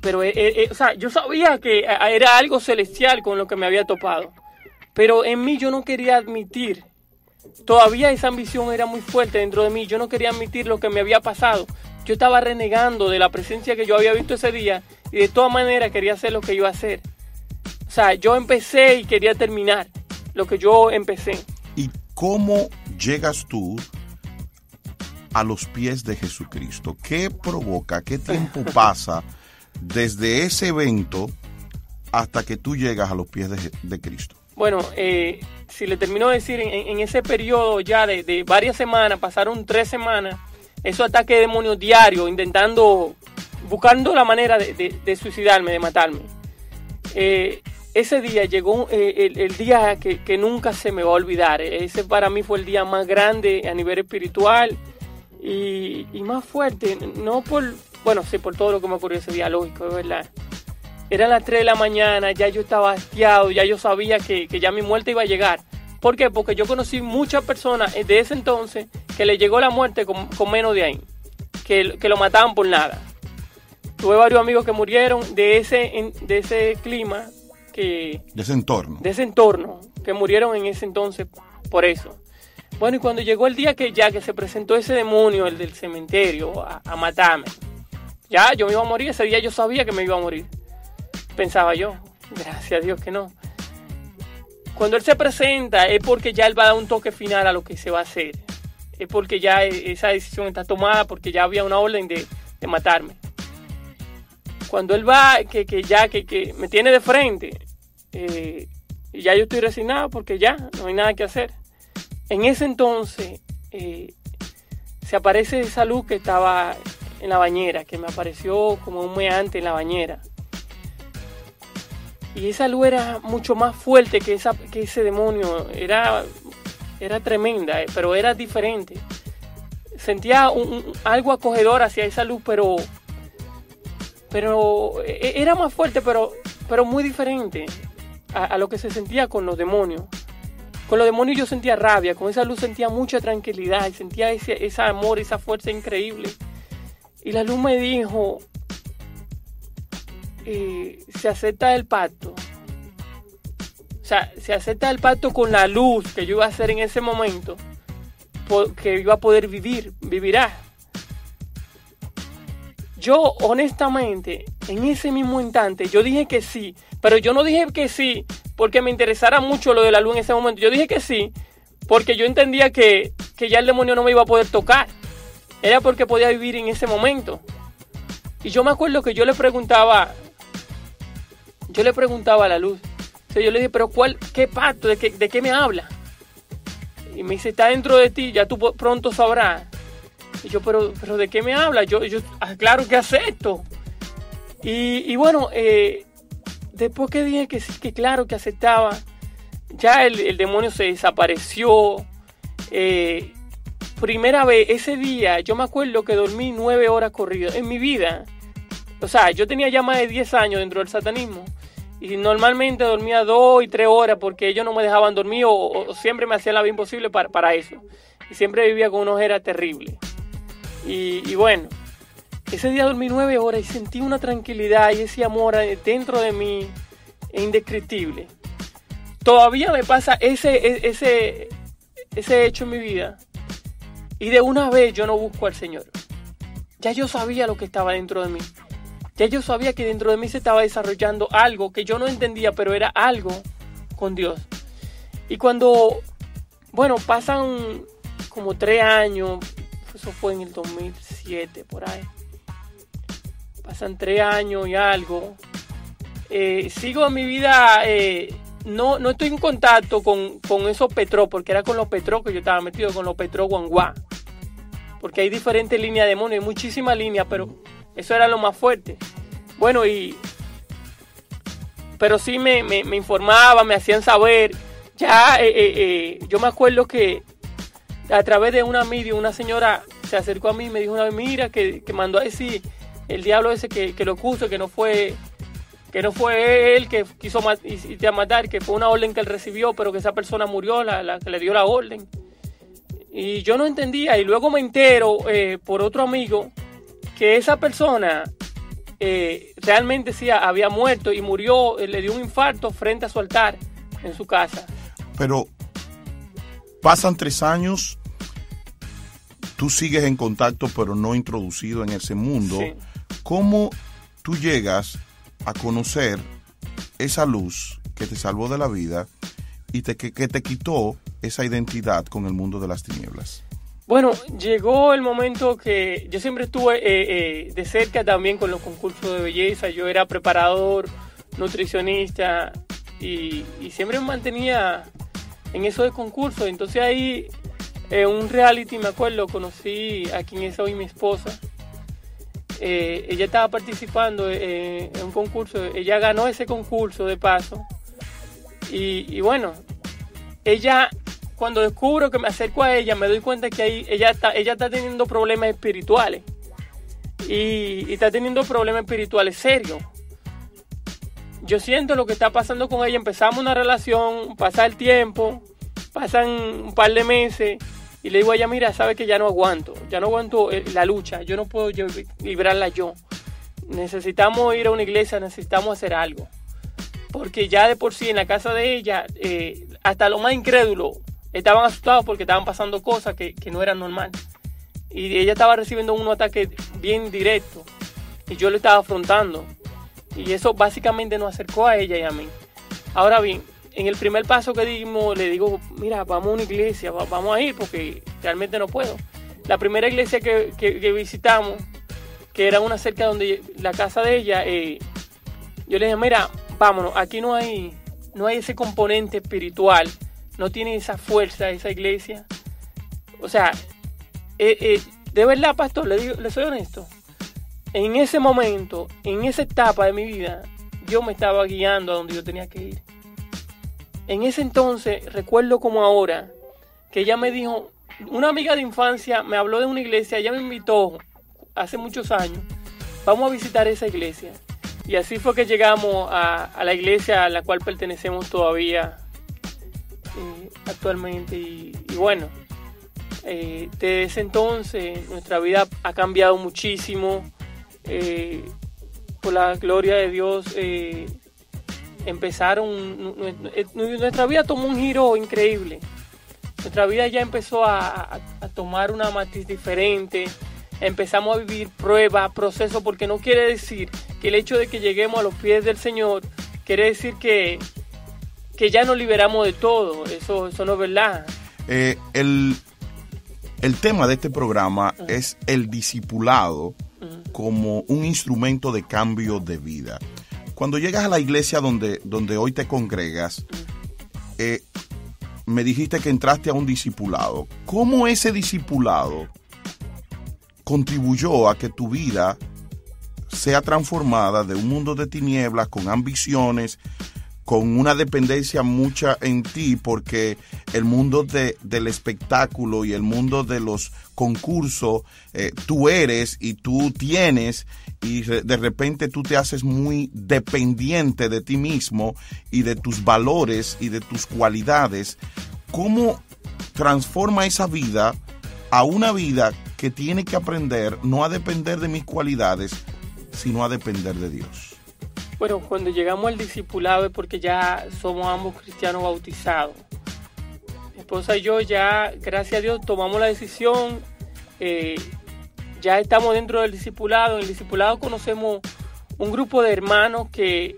Speaker 7: o sea, yo sabía que era algo celestial con lo que me había topado, pero en mí yo no quería admitir. Todavía esa ambición era muy fuerte dentro de mí. Yo no quería admitir lo que me había pasado. Yo estaba renegando de la presencia que yo había visto ese día y de todas maneras quería hacer lo que iba a hacer. O sea, yo empecé y quería terminar lo que yo empecé.
Speaker 4: ¿Y cómo llegas tú a los pies de Jesucristo? ¿Qué provoca? ¿Qué tiempo pasa desde ese evento hasta que tú llegas a los pies de Cristo?
Speaker 7: Bueno, si le termino de decir, en ese periodo ya de varias semanas, pasaron 3 semanas, esos ataques de demonios diarios, buscando la manera de suicidarme, de matarme. Ese día llegó el día que nunca se me va a olvidar. Ese para mí fue el día más grande a nivel espiritual y más fuerte, no por, bueno, sí, por todo lo que me ocurrió ese día, lógico, es verdad. Eran las 3 de la mañana, ya yo estaba hastiado, ya yo sabía que ya mi muerte iba a llegar. ¿Por qué? Porque yo conocí muchas personas de ese entonces que le llegó la muerte con menos de ahí, que lo mataban por nada. Tuve varios amigos que murieron de ese clima, de ese entorno, que murieron en ese entonces por eso. Bueno, y cuando llegó el día que se presentó ese demonio, el del cementerio, a matarme, ya yo me iba a morir. Ese día yo sabía que me iba a morir. Pensaba yo, gracias a Dios que no. Cuando él se presenta es porque ya él va a dar un toque final a lo que se va a hacer. Es porque ya esa decisión está tomada, porque ya había una orden de matarme. Cuando él va, que me tiene de frente, y ya yo estoy resignado porque ya no hay nada que hacer. En ese entonces se aparece esa luz que estaba en la bañera, que me apareció como un meante en la bañera. Y esa luz era mucho más fuerte que ese demonio. Era tremenda, pero era diferente. Sentía algo acogedor hacia esa luz, pero era más fuerte, pero muy diferente a lo que se sentía con los demonios. Con los demonios yo sentía rabia, con esa luz sentía mucha tranquilidad, y sentía ese amor, esa fuerza increíble. Y la luz me dijo, se acepta el pacto. O sea, se acepta el pacto con la luz que yo iba a hacer en ese momento, que iba a poder vivirás. Yo, honestamente, en ese mismo instante, yo dije que sí, pero yo no dije que sí porque me interesara mucho lo de la luz en ese momento. Yo dije que sí porque yo entendía que ya el demonio no me iba a poder tocar. Era porque podía vivir en ese momento. Y yo me acuerdo que yo le preguntaba a la luz. O sea, yo le dije, pero ¿qué pacto? ¿De qué me habla? Y me dice, está dentro de ti, ya tú pronto sabrás. Y yo, pero ¿de qué me habla? Yo claro que acepto. Y bueno, después que dije que sí, que claro que aceptaba, ya el demonio se desapareció. Primera vez, ese día, yo me acuerdo que dormí 9 horas corridas en mi vida. O sea, yo tenía ya más de 10 años dentro del satanismo. Y normalmente dormía 2 y 3 horas porque ellos no me dejaban dormir o siempre me hacían la vida imposible para eso. Y siempre vivía con una ojera terrible. Y bueno, ese día dormí 9 horas y sentí una tranquilidad y ese amor dentro de mí indescriptible. Todavía me pasa ese hecho en mi vida y de una vez yo no busco al Señor. Ya yo sabía lo que estaba dentro de mí. Ya yo sabía que dentro de mí se estaba desarrollando algo que yo no entendía, pero era algo con Dios. Y cuando, bueno, pasan como 3 años, eso fue en el 2007, por ahí. Pasan 3 años y algo. Sigo en mi vida, no estoy en contacto con esos Petro, porque era con los Petro que yo estaba metido, con los Petro Guanguá. Porque hay diferentes líneas de demonios, hay muchísimas líneas, pero eso era lo más fuerte. Bueno, pero sí me informaban, me hacían saber. Ya yo me acuerdo que a través de una media, una señora se acercó a mí y me dijo una vez, mira, que mandó a decir el diablo ese que lo puso, que no fue que no fue él que quiso irte a matar, que fue una orden que él recibió, pero que esa persona murió, la que le dio la orden. Y yo no entendía, y luego me entero por otro amigo que esa persona realmente sí había muerto y murió, le dio un infarto frente a su altar en su casa.
Speaker 4: Pero pasan 3 años, tú sigues en contacto pero no introducido en ese mundo.
Speaker 7: Sí.
Speaker 4: ¿Cómo tú llegas a conocer esa luz que te salvó de la vida y que te quitó esa identidad con el mundo de las tinieblas?
Speaker 7: Bueno, llegó el momento que yo siempre estuve de cerca también con los concursos de belleza. Yo era preparador, nutricionista y siempre me mantenía en eso de concursos. Entonces ahí, un reality, me acuerdo, conocí a quien es hoy mi esposa. Ella estaba participando en un concurso, ella ganó ese concurso de paso. Y bueno, ella, cuando descubro que me acerco a ella, me doy cuenta que ahí ella está teniendo problemas espirituales. Y está teniendo problemas espirituales serios. Yo siento lo que está pasando con ella. Empezamos una relación, pasa el tiempo, pasan un par de meses. Y le digo a ella, mira, sabes que ya no aguanto la lucha. Yo no puedo librarla yo. Necesitamos ir a una iglesia, necesitamos hacer algo. Porque ya de por sí en la casa de ella, hasta los más incrédulos estaban asustados porque estaban pasando cosas que no eran normales. Y ella estaba recibiendo un ataque bien directo. Y yo lo estaba afrontando. Y eso básicamente nos acercó a ella y a mí. Ahora bien, en el primer paso que dimos, le digo, mira, vamos a una iglesia, vamos a ir porque realmente no puedo. La primera iglesia que visitamos, que era una cerca donde la casa de ella, yo le dije, mira, vámonos, aquí no hay ese componente espiritual, no tiene esa fuerza esa iglesia. O sea, de verdad, pastor, le soy honesto. En ese momento, en esa etapa de mi vida, yo me estaba guiando a donde yo tenía que ir. En ese entonces, recuerdo como ahora, que ella me dijo, una amiga de infancia me habló de una iglesia, ella me invitó hace muchos años, vamos a visitar esa iglesia. Y así fue que llegamos a la iglesia a la cual pertenecemos todavía actualmente. Y bueno, desde ese entonces nuestra vida ha cambiado muchísimo. Por la gloria de Dios, nuestra vida tomó un giro increíble. Nuestra vida ya empezó a tomar una matiz diferente. Empezamos a vivir pruebas, procesos, porque no quiere decir que el hecho de que lleguemos a los pies del Señor quiere decir que ya nos liberamos de todo. Eso no es verdad.
Speaker 4: El tema de este programa es el discipulado como un instrumento de cambio de vida. Cuando llegas a la iglesia donde hoy te congregas, me dijiste que entraste a un discipulado. ¿Cómo ese discipulado contribuyó a que tu vida sea transformada de un mundo de tinieblas, con ambiciones, con una dependencia mucha en ti, porque el mundo del espectáculo y el mundo de los concursos, tú eres y tú tienes, y de repente tú te haces muy dependiente de ti mismo y de tus valores y de tus cualidades? ¿Cómo transforma esa vida a una vida que tiene que aprender no a depender de mis cualidades, sino a depender de Dios?
Speaker 7: Bueno, cuando llegamos al discipulado es porque ya somos ambos cristianos bautizados. Mi esposa y yo ya, gracias a Dios, tomamos la decisión. Ya estamos dentro del discipulado. En el discipulado conocemos un grupo de hermanos que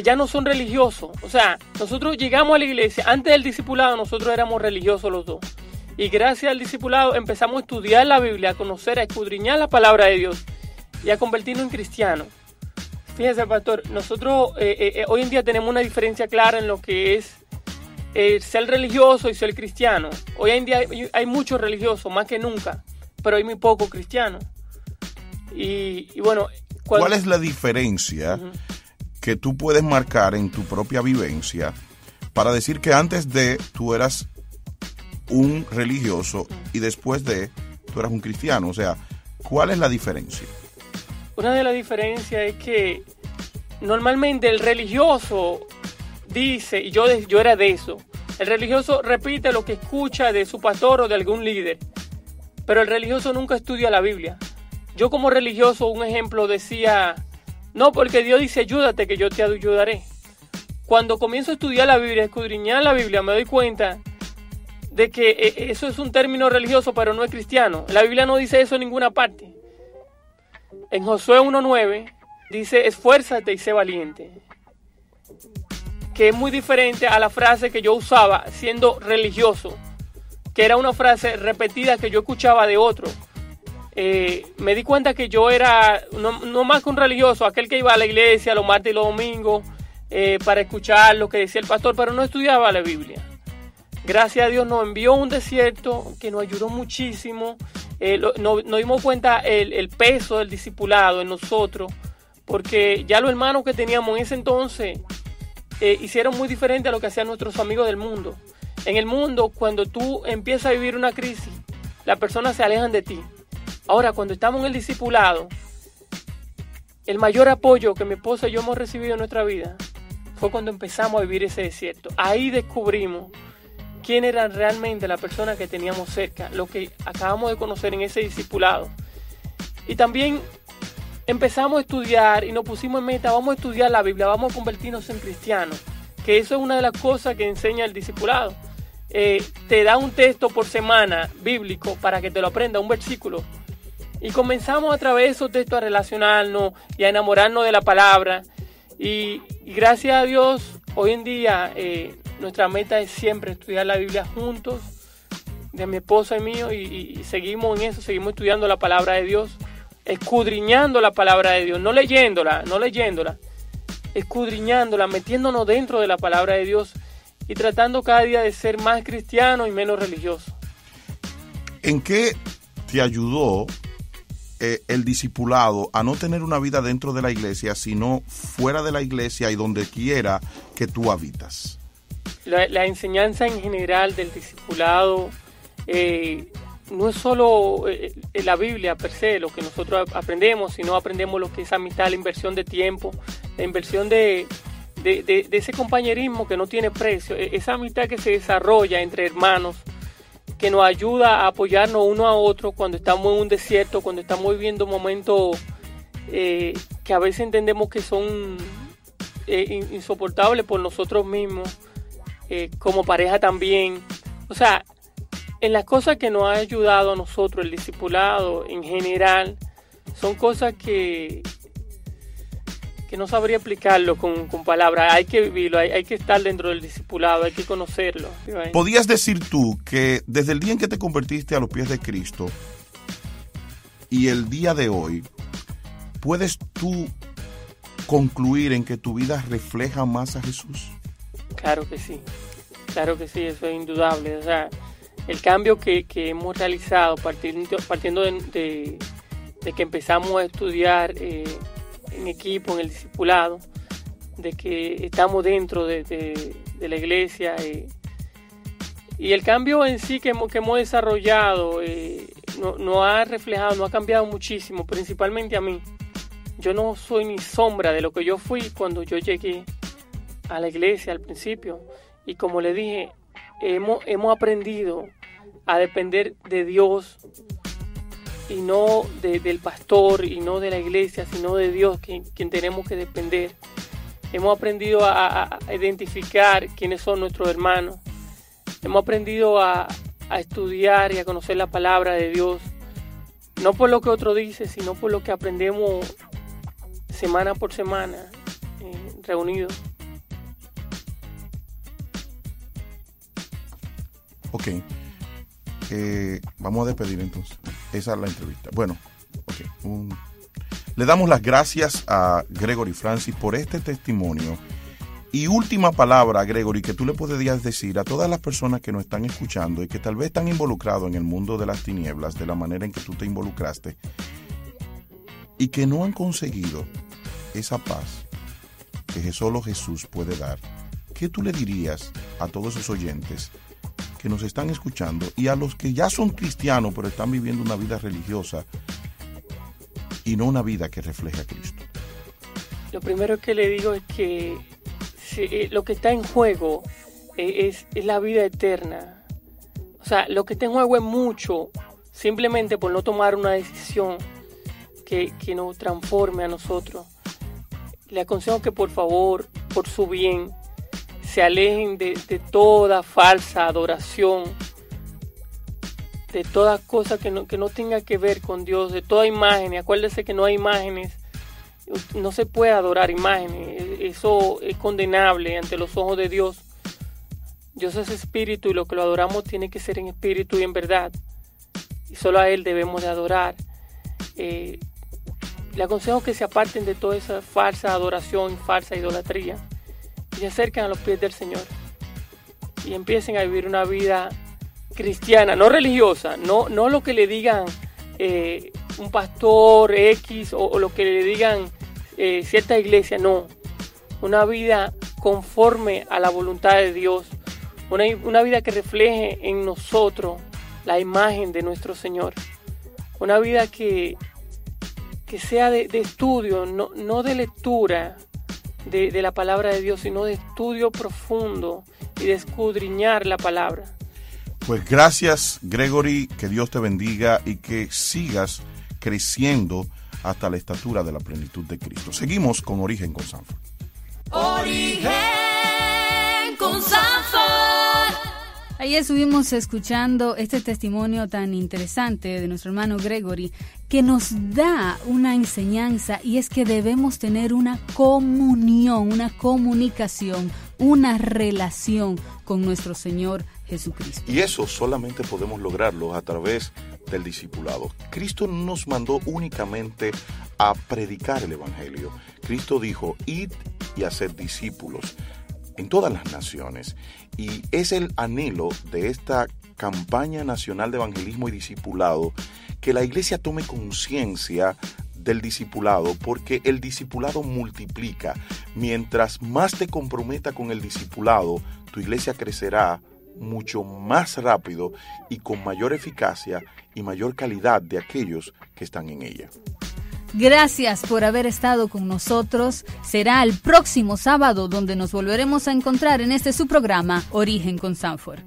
Speaker 7: ya no son religiosos. O sea, nosotros llegamos a la iglesia. Antes del discipulado nosotros éramos religiosos los dos. Y gracias al discipulado empezamos a estudiar la Biblia, a conocer, a escudriñar la palabra de Dios y a convertirnos en cristianos. Fíjese, pastor, nosotros hoy en día tenemos una diferencia clara en lo que es ser religioso y ser cristiano. Hoy en día hay muchos religiosos, más que nunca, pero hay muy pocos cristianos. Y bueno...
Speaker 4: ¿Cuál es la diferencia que tú puedes marcar en tu propia vivencia para decir que antes de tú eras un religioso y después de tú eras un cristiano? O sea, ¿cuál es la diferencia?
Speaker 7: Una de las diferencias es que normalmente el religioso dice, y yo era de eso, el religioso repite lo que escucha de su pastor o de algún líder, pero el religioso nunca estudia la Biblia. Yo como religioso, un ejemplo, decía, no, porque Dios dice ayúdate que yo te ayudaré. Cuando comienzo a estudiar la Biblia, a escudriñar la Biblia, me doy cuenta de que eso es un término religioso, pero no es cristiano. La Biblia no dice eso en ninguna parte. En Josué 1:9 dice, esfuérzate y sé valiente, que es muy diferente a la frase que yo usaba siendo religioso, que era una frase repetida que yo escuchaba de otro. Me di cuenta que yo era no más que un religioso, aquel que iba a la iglesia los martes y los domingos para escuchar lo que decía el pastor, pero no estudiaba la Biblia. Gracias a Dios nos envió un desierto que nos ayudó muchísimo. Nos dimos cuenta el peso del discipulado en nosotros, porque ya los hermanos que teníamos en ese entonces hicieron muy diferente a lo que hacían nuestros amigos del mundo. En el mundo, cuando tú empiezas a vivir una crisis, las personas se alejan de ti. Ahora, cuando estamos en el discipulado, el mayor apoyo que mi esposa y yo hemos recibido en nuestra vida fue cuando empezamos a vivir ese desierto. Ahí descubrimos quién eran realmente las personas que teníamos cerca, lo que acabamos de conocer en ese discipulado. Y también empezamos a estudiar y nos pusimos en meta, vamos a estudiar la Biblia, vamos a convertirnos en cristianos, que eso es una de las cosas que enseña el discipulado. Te da un texto por semana bíblico para que te lo aprendas, un versículo. Y comenzamos a través de esos textos a relacionarnos y a enamorarnos de la palabra. Y gracias a Dios, hoy en día nuestra meta es siempre estudiar la Biblia juntos, de mi esposa y mío, y seguimos en eso, seguimos estudiando la palabra de Dios, escudriñando la palabra de Dios, no leyéndola, escudriñándola, metiéndonos dentro de la palabra de Dios y tratando cada día de ser más cristiano y menos religioso.
Speaker 4: ¿En qué te ayudó el discipulado a no tener una vida dentro de la iglesia, sino fuera de la iglesia y donde quiera que tú habitas?
Speaker 7: La enseñanza en general del discipulado no es solo la Biblia per se, lo que nosotros aprendemos, sino aprendemos lo que es amistad, la inversión de tiempo, la inversión de ese compañerismo que no tiene precio, esa amistad que se desarrolla entre hermanos, que nos ayuda a apoyarnos uno a otro cuando estamos en un desierto, cuando estamos viviendo momentos que a veces entendemos que son insoportables por nosotros mismos, como pareja también. O sea, en las cosas que nos ha ayudado a nosotros, el discipulado en general, son cosas que no sabría explicarlo con palabras. Hay que vivirlo, hay que estar dentro del discipulado, hay que conocerlo.
Speaker 4: ¿Podías decir tú que desde el día en que te convertiste a los pies de Cristo y el día de hoy, puedes tú concluir en que tu vida refleja más a Jesús?
Speaker 7: Claro que sí, eso es indudable. O sea, el cambio que hemos realizado partiendo de que empezamos a estudiar en equipo, en el discipulado, de que estamos dentro de la iglesia, y el cambio en sí que hemos desarrollado nos ha reflejado, nos ha cambiado muchísimo, principalmente a mí. Yo no soy ni sombra de lo que yo fui cuando yo llegué a la iglesia al principio, y como le dije, hemos aprendido a depender de Dios y no del pastor y no de la iglesia, sino de Dios, quien tenemos que depender. Hemos aprendido a identificar quiénes son nuestros hermanos. Hemos aprendido a estudiar y a conocer la palabra de Dios, no por lo que otro dice, sino por lo que aprendemos semana por semana reunidos.
Speaker 4: Ok. Vamos a despedir entonces. Esa es la entrevista. Bueno, okay. Le damos las gracias a Gregory Francis por este testimonio. Y última palabra, Gregory, que tú le podrías decir a todas las personas que nos están escuchando y que tal vez están involucrados en el mundo de las tinieblas de la manera en que tú te involucraste y que no han conseguido esa paz que solo Jesús puede dar. ¿Qué tú le dirías a todos esos oyentes que nos están escuchando y a los que ya son cristianos pero están viviendo una vida religiosa y no una vida que refleje a Cristo?
Speaker 7: Lo primero que le digo es que lo que está en juego es la vida eterna. O sea, lo que está en juego es mucho, simplemente por no tomar una decisión que nos transforme a nosotros. Le aconsejo que por favor, por su bien, se alejen de toda falsa adoración, de toda cosa que no tenga que ver con Dios, de toda imagen. Acuérdese que no hay imágenes, no se puede adorar imágenes, eso es condenable ante los ojos de Dios. Dios es espíritu y lo que lo adoramos tiene que ser en espíritu y en verdad, y solo a Él debemos de adorar. Le aconsejo que se aparten de toda esa falsa adoración y falsa idolatría y se acerquen a los pies del Señor y empiecen a vivir una vida cristiana, no religiosa, no lo que le digan un pastor X o lo que le digan cierta iglesia, no. Una vida conforme a la voluntad de Dios, una vida que refleje en nosotros la imagen de nuestro Señor, una vida que sea de estudio, no de lectura de la palabra de Dios, sino de estudio profundo y de escudriñar la palabra.
Speaker 4: Pues gracias, Gregory, que Dios te bendiga y que sigas creciendo hasta la estatura de la plenitud de Cristo. Seguimos con Origen con Sanford.
Speaker 5: Origen con Sanford.
Speaker 6: Ahí estuvimos escuchando este testimonio tan interesante de nuestro hermano Gregory, que nos da una enseñanza, y es que debemos tener una comunión, una comunicación, una relación con nuestro Señor Jesucristo.
Speaker 4: Y eso solamente podemos lograrlo a través del discipulado. Cristo no nos mandó únicamente a predicar el Evangelio. Cristo dijo, id y haced discípulos en todas las naciones. Y es el anhelo de esta campaña nacional de evangelismo y discipulado que la iglesia tome conciencia del discipulado, porque el discipulado multiplica. Mientras más te comprometa con el discipulado, tu iglesia crecerá mucho más rápido y con mayor eficacia y mayor calidad de aquellos que están en ella.
Speaker 6: Gracias por haber estado con nosotros. Será el próximo sábado donde nos volveremos a encontrar en este su programa Origen con Sanford.